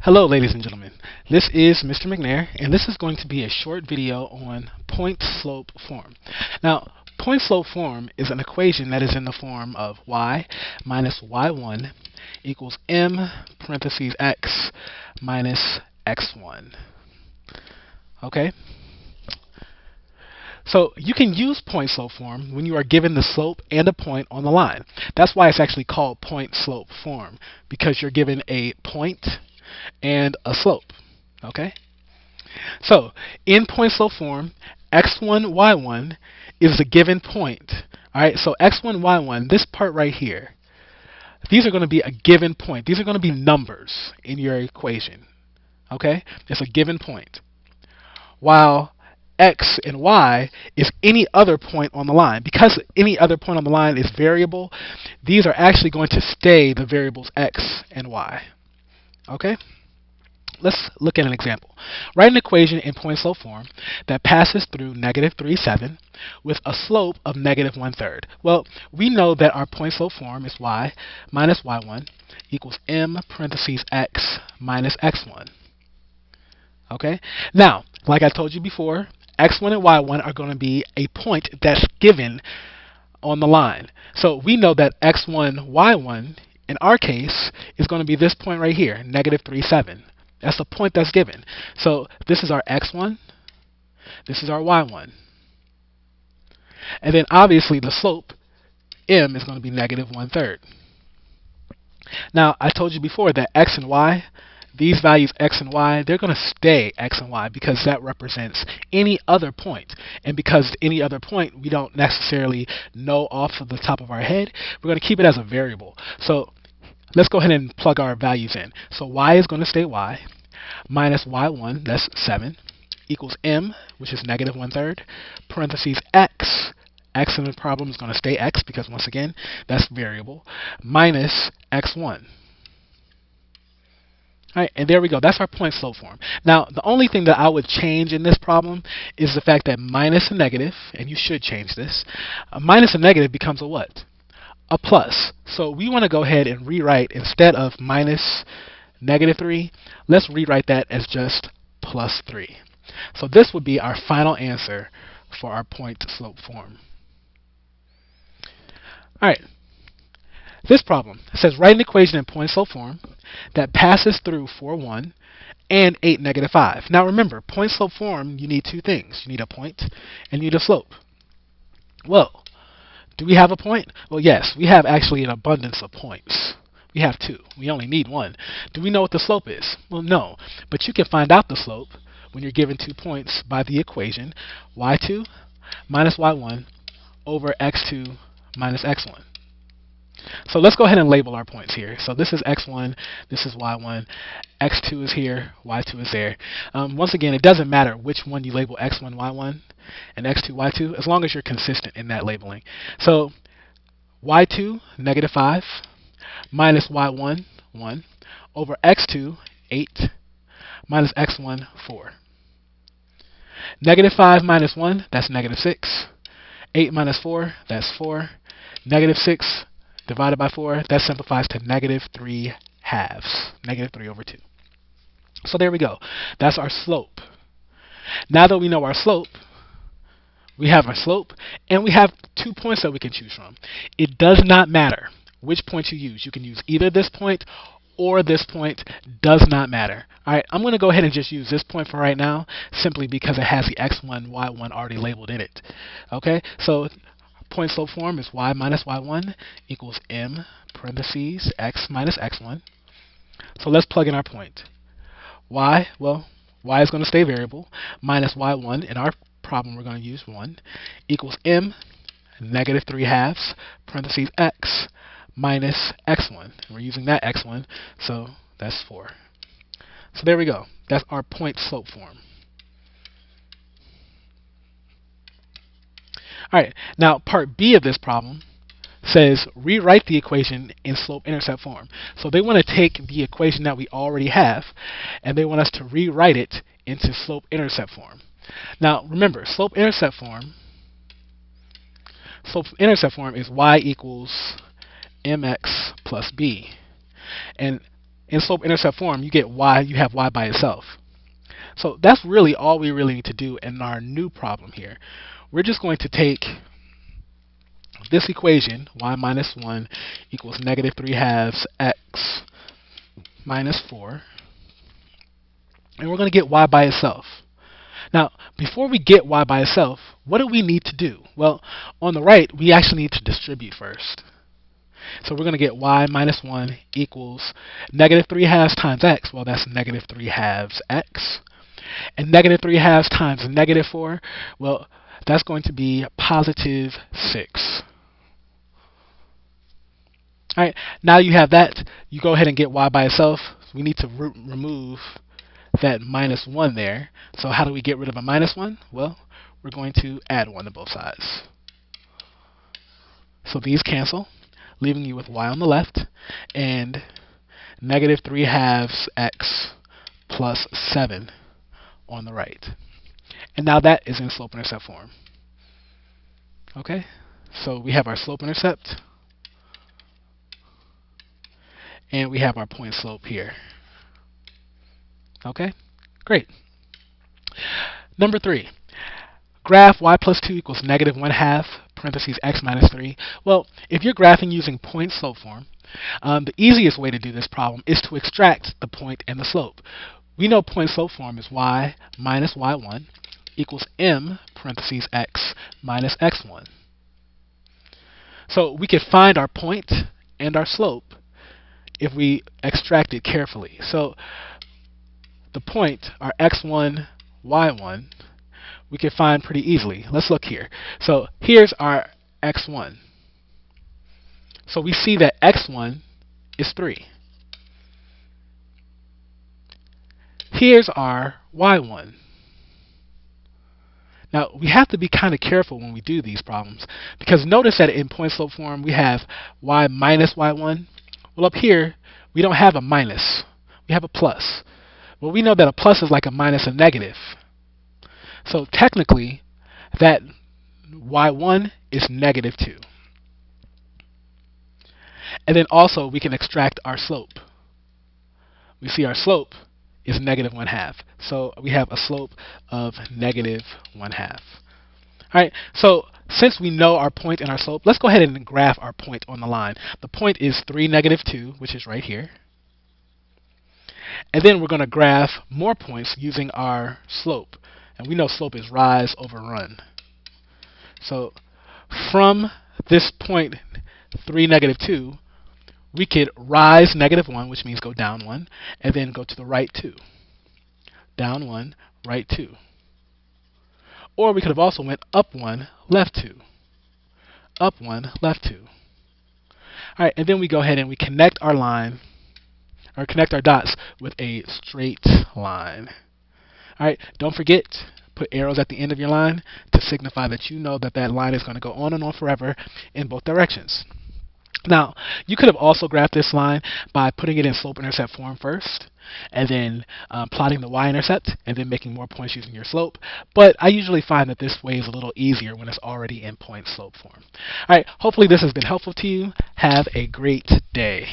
Hello, ladies and gentlemen. This is Mr. McNair, and this is going to be a short video on point-slope form. Now, point-slope form is an equation that is in the form of y minus y1 equals m parentheses x minus x1. Okay? So you can use point-slope form when you are given the slope and a point on the line. That's why it's actually called point-slope form, because you're given a point and a slope. Okay? So in point-slope form, x1, y1 is the given point. Alright, so x1, y1, this part right here, these are going to be a given point. These are going to be numbers in your equation. Okay? It's a given point. While x and y is any other point on the line. Because any other point on the line is variable, these are actually going to stay the variables x and y. Okay? Let's look at an example. Write an equation in point-slope form that passes through -3.7 with a slope of -1/3. Well, we know that our point-slope form is y minus y1 equals m parentheses x minus x1. Okay? Now, like I told you before, x1 and y1 are going to be a point that's given on the line. So we know that x1, y1, in our case, is going to be this point right here, -3.7. That's the point that's given. So this is our x1, this is our y1. And then obviously the slope, m, is going to be -1/3. Now, I told you before that x and y, these values x and y, they're going to stay x and y because that represents any other point. And because any other point we don't necessarily know off of the top of our head, we're going to keep it as a variable. So let's go ahead and plug our values in. So y is going to stay y, minus y1, that's 7, equals m, which is -1/3, parentheses x, x in the problem is going to stay x because once again, that's variable, minus x1. Alright, and there we go. That's our point-slope form. Now, the only thing that I would change in this problem is the fact that minus and negative, and you should change this, minus and negative becomes a what? A plus. So we want to go ahead and rewrite, instead of minus -3, let's rewrite that as just +3. So this would be our final answer for our point-slope form. Alright. This problem says write an equation in point-slope form that passes through 4, 1 and 8, -5. Now remember, point-slope form, you need two things. You need a point and you need a slope. Well, do we have a point? Well, yes, we have actually an abundance of points. We have two. We only need one. Do we know what the slope is? Well, no. But you can find out the slope when you're given 2 points by the equation y2 minus y1 over x2 minus x1. So let's go ahead and label our points here. So this is x1, this is y1, x2 is here, y2 is there. Once again, it doesn't matter which one you label x1, y1, and x2, y2, as long as you're consistent in that labeling. So y2, -5, minus y1, 1, over x2, 8, minus x1, 4. -5 minus 1, that's -6. 8 minus 4, that's 4. -6 divided by 4, that simplifies to -3 halves, -3/2. So there we go. That's our slope. Now that we know our slope, we have our slope, and we have 2 points that we can choose from. It does not matter which point you use. You can use either this point or this point. Does not matter. Alright, I'm going to go ahead and just use this point for right now, simply because it has the x1, y1 already labeled in it. Okay, so point-slope form is y minus y1 equals m parentheses x minus x1. So let's plug in our point. Y, well, y is going to stay variable, minus y1, in our problem we're going to use 1, equals m, -3 halves, parentheses x, minus x1. We're using that x1, so that's 4. So there we go. That's our point-slope form. Alright, now part B of this problem says rewrite the equation in slope-intercept form. So they want to take the equation that we already have and they want us to rewrite it into slope-intercept form. Now remember, slope-intercept form is y equals mx plus b. And in slope-intercept form, you get y, you have y by itself. So that's really all we really need to do in our new problem here. We're just going to take this equation, y minus 1 equals negative 3 halves x minus 4, and we're going to get y by itself. Now, before we get y by itself, what do we need to do? Well, on the right, we actually need to distribute first. So we're going to get y minus 1 equals negative 3 halves times x. Well, that's negative 3 halves x. And negative 3 halves times negative 4, well, that's going to be positive 6. All right, now you have that. You go ahead and get y by itself. We need to remove that minus 1 there. So how do we get rid of a minus 1? Well, we're going to add 1 to both sides. So these cancel, leaving you with y on the left and negative 3 halves x plus 7 on the right. And now that is in slope-intercept form. Okay, so we have our slope-intercept, and we have our point slope here. Okay, great. Number 3, graph y plus 2 equals negative 1 half parentheses x minus 3. Well, if you're graphing using point slope form, the easiest way to do this problem is to extract the point and the slope. We know point slope form is y minus y1 equals m parentheses x minus x1. So we could find our point and our slope if we extract it carefully. So the point, our x1, y1, we can find pretty easily. Let's look here. So here's our x1. So we see that x1 is 3. Here's our y1. Now, we have to be kind of careful when we do these problems, because notice that in point slope form we have y minus y1. Well, up here we don't have a minus, we have a plus. Well, we know that a plus is like a minus a negative. So technically that y1 is negative 2. And then also we can extract our slope. We see our slope is negative 1 half. So we have a slope of negative 1 half. Alright, so since we know our point and our slope, let's go ahead and graph our point on the line. The point is 3, negative 2, which is right here. And then we're going to graph more points using our slope. And we know slope is rise over run. So from this point 3, negative 2, we could rise negative 1, which means go down 1, and then go to the right 2. Down 1, right 2. Or we could have also went up 1, left 2. Up 1, left 2. Alright, and then we go ahead and we connect our line, or connect our dots with a straight line. Alright, don't forget, put arrows at the end of your line to signify that you know that that line is going to go on and on forever in both directions. Now, you could have also graphed this line by putting it in slope-intercept form first, and then plotting the y-intercept, and then making more points using your slope. But I usually find that this way is a little easier when it's already in point slope form. Alright, hopefully this has been helpful to you. Have a great day.